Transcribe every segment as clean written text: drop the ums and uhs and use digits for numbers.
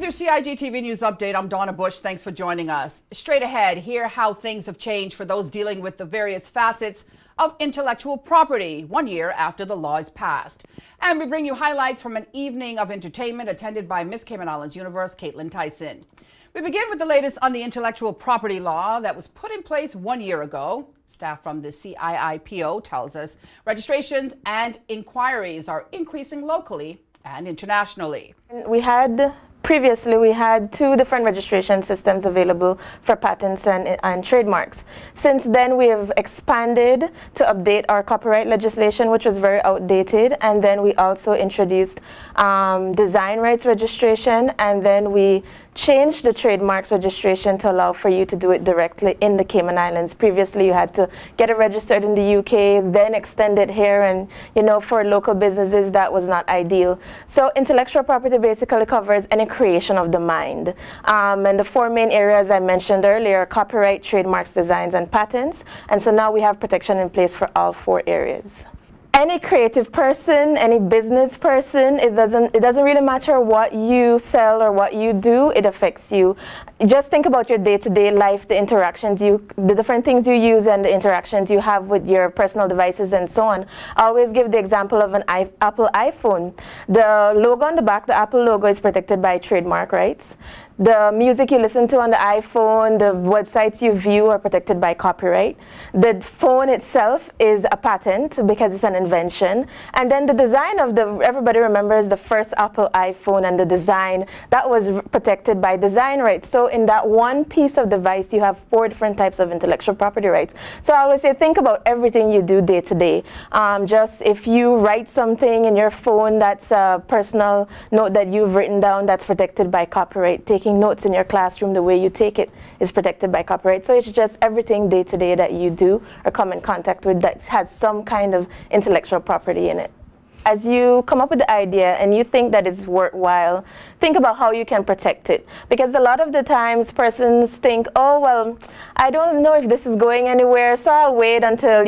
With your CIGTV News Update, I'm Donna Bush. Thanks for joining us. Straight ahead, hear how things have changed for those dealing with the various facets of intellectual property 1 year after the law is passed. And we bring you highlights from an evening of entertainment attended by Miss Cayman Islands Universe, Caitlin Tyson. We begin with the latest on the intellectual property law that was put in place 1 year ago. Staff from the CIIPO tells us registrations and inquiries are increasing locally and internationally. Previously, we had two different registration systems available for patents and trademarks. Since then, we have expanded to update our copyright legislation, which was very outdated, and then we also introduced design rights registration, and then we changed the trademarks registration to allow for you to do it directly in the Cayman Islands. Previously, you had to get it registered in the UK, then extend it here, and for local businesses, that was not ideal. So intellectual property basically covers any creation of the mind. And the four main areas I mentioned earlier: copyright, trademarks, designs, and patents. And so now we have protection in place for all four areas. Any creative person, any business person, it doesn't really matter what you sell or what you do, it affects you. Just think about your day-to-day life, the interactions the different things you use and the interactions you have with your personal devices and so on. I always give the example of an Apple iPhone. The logo on the back, the Apple logo, is protected by trademark rights. The music you listen to on the iPhone, the websites you view are protected by copyright. The phone itself is a patent because it's an invention. And then the design of everybody remembers the first Apple iPhone and the design, that was protected by design rights. So in that one piece of device, you have four different types of intellectual property rights. So I always say, think about everything you do day to day. Just if you write something in your phone, that's a personal note that you've written down, that's protected by copyright. Taking notes in your classroom, the way you take it is protected by copyright. So it's just everything day to day that you do or come in contact with that has some kind of intellectual property in it. As you come up with the idea and you think that it's worthwhile, think about how you can protect it. Because a lot of the times persons think, oh, well, I don't know if this is going anywhere, so I'll wait until,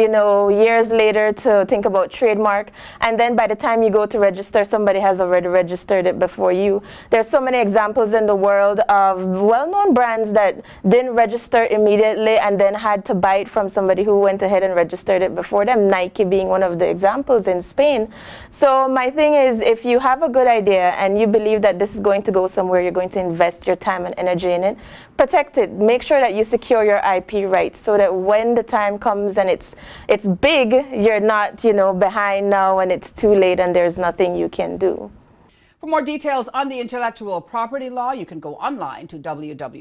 years later to think about trademark. And then by the time you go to register, somebody has already registered it before you. There's so many examples in the world of well-known brands that didn't register immediately and then had to buy it from somebody who went ahead and registered it before them, Nike being one of the examples in Spain. So my thing is, if you have a good idea and you believe that this is going to go somewhere, you're going to invest your time and energy in it, protect it. Make sure that you secure your IP rights so that when the time comes and it's big, you're not, behind now and it's too late and there's nothing you can do. For more details on the intellectual property law, you can go online to www.ciipo.ky.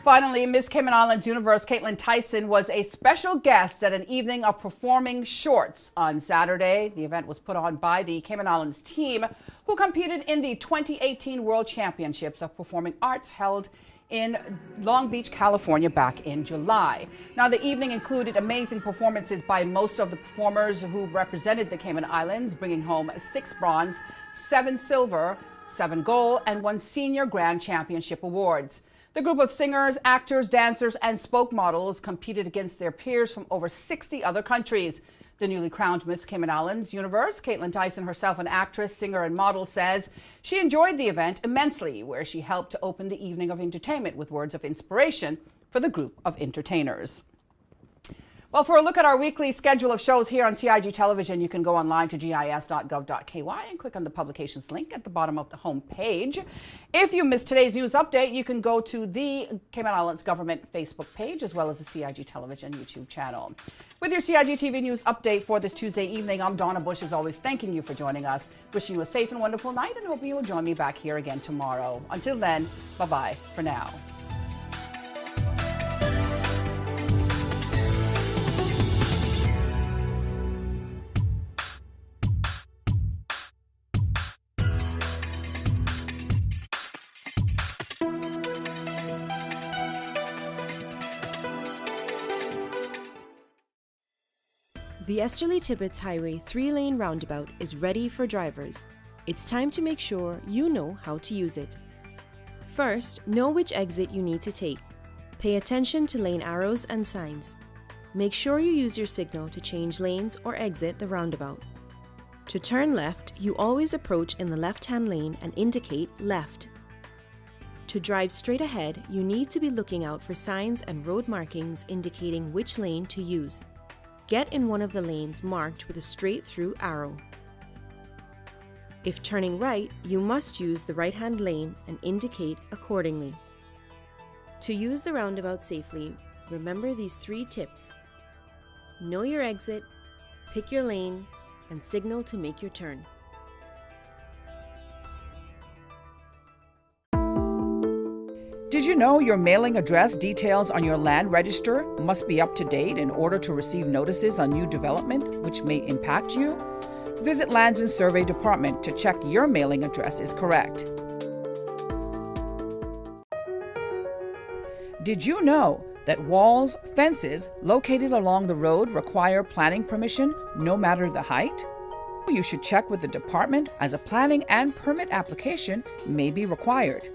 Finally, Miss Cayman Islands Universe, Caitlin Tyson, was a special guest at an evening of performing shorts on Saturday. The event was put on by the Cayman Islands team, who competed in the 2018 World Championships of Performing Arts held in Long Beach, California back in July. Now, the evening included amazing performances by most of the performers who represented the Cayman Islands, bringing home 6 bronze, 7 silver, 7 gold, and 1 senior grand championship awards. The group of singers, actors, dancers, and spoke models competed against their peers from over 60 other countries. The newly crowned Miss Cayman Islands Universe, Caitlin Tyson, herself an actress, singer, and model, says she enjoyed the event immensely, where she helped to open the evening of entertainment with words of inspiration for the group of entertainers. Well, for a look at our weekly schedule of shows here on CIG Television, you can go online to gis.gov.ky and click on the publications link at the bottom of the home page. If you missed today's news update, you can go to the Cayman Islands Government Facebook page as well as the CIG Television YouTube channel. With your CIG TV News update for this Tuesday evening, I'm Donna Bush, as always, thanking you for joining us, wishing you a safe and wonderful night, and hoping you will join me back here again tomorrow. Until then, bye-bye for now. The Esterly Tibbetts Highway 3-lane roundabout is ready for drivers. it's time to make sure you know how to use it. First, know which exit you need to take. Pay attention to lane arrows and signs. Make sure you use your signal to change lanes or exit the roundabout. To turn left, you always approach in the left-hand lane and indicate left. To drive straight ahead, you need to be looking out for signs and road markings indicating which lane to use. Get in one of the lanes marked with a straight-through arrow. If turning right, you must use the right-hand lane and indicate accordingly. To use the roundabout safely, remember these 3 tips. Know your exit, pick your lane, and signal to make your turn. Did you know your mailing address details on your land register must be up to date in order to receive notices on new development which may impact you? Visit Lands and Survey Department to check your mailing address is correct. Did you know that walls, fences located along the road require planning permission no matter the height? You should check with the department as a planning and permit application may be required.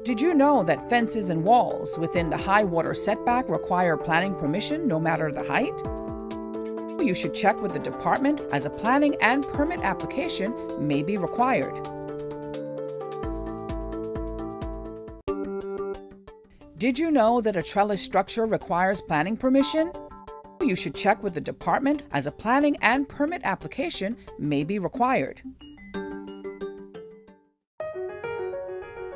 Did you know that fences and walls within the high water setback require planning permission no matter the height? You should check with the department as a planning and permit application may be required. Did you know that a trellis structure requires planning permission? You should check with the department as a planning and permit application may be required.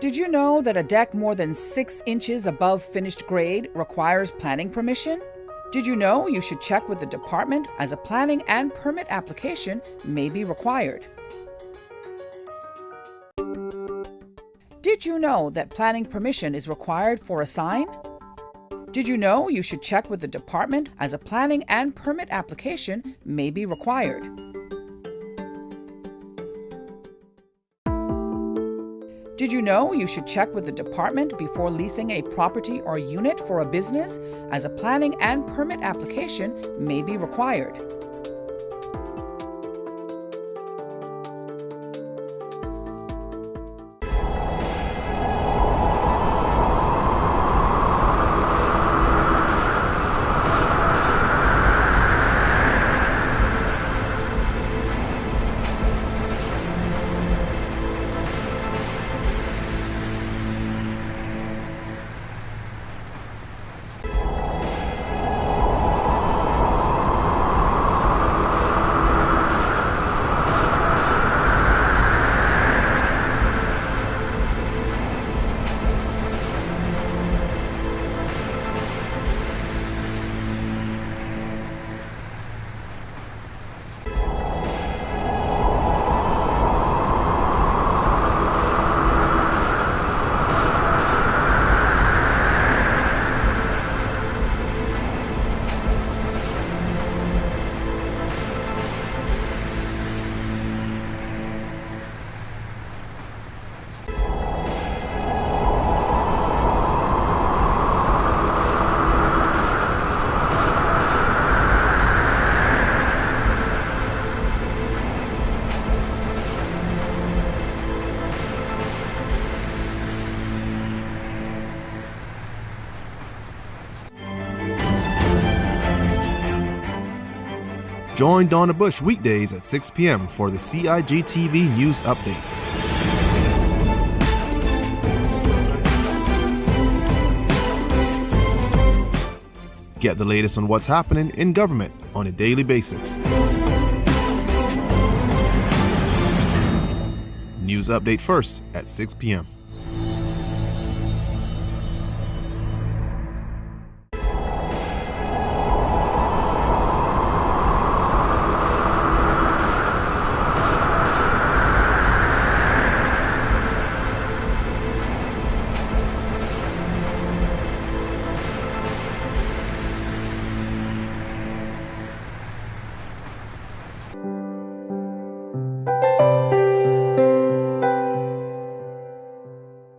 Did you know that a deck more than 6 inches above finished grade requires planning permission? Did you know you should check with the department as a planning and permit application may be required? Did you know that planning permission is required for a sign? Did you know you should check with the department as a planning and permit application may be required? Did you know you should check with the department before leasing a property or unit for a business as a planning and permit application may be required? Join Donna Bush weekdays at 6 p.m. for the CIGTV News Update. Get the latest on what's happening in government on a daily basis. News Update first at 6 p.m.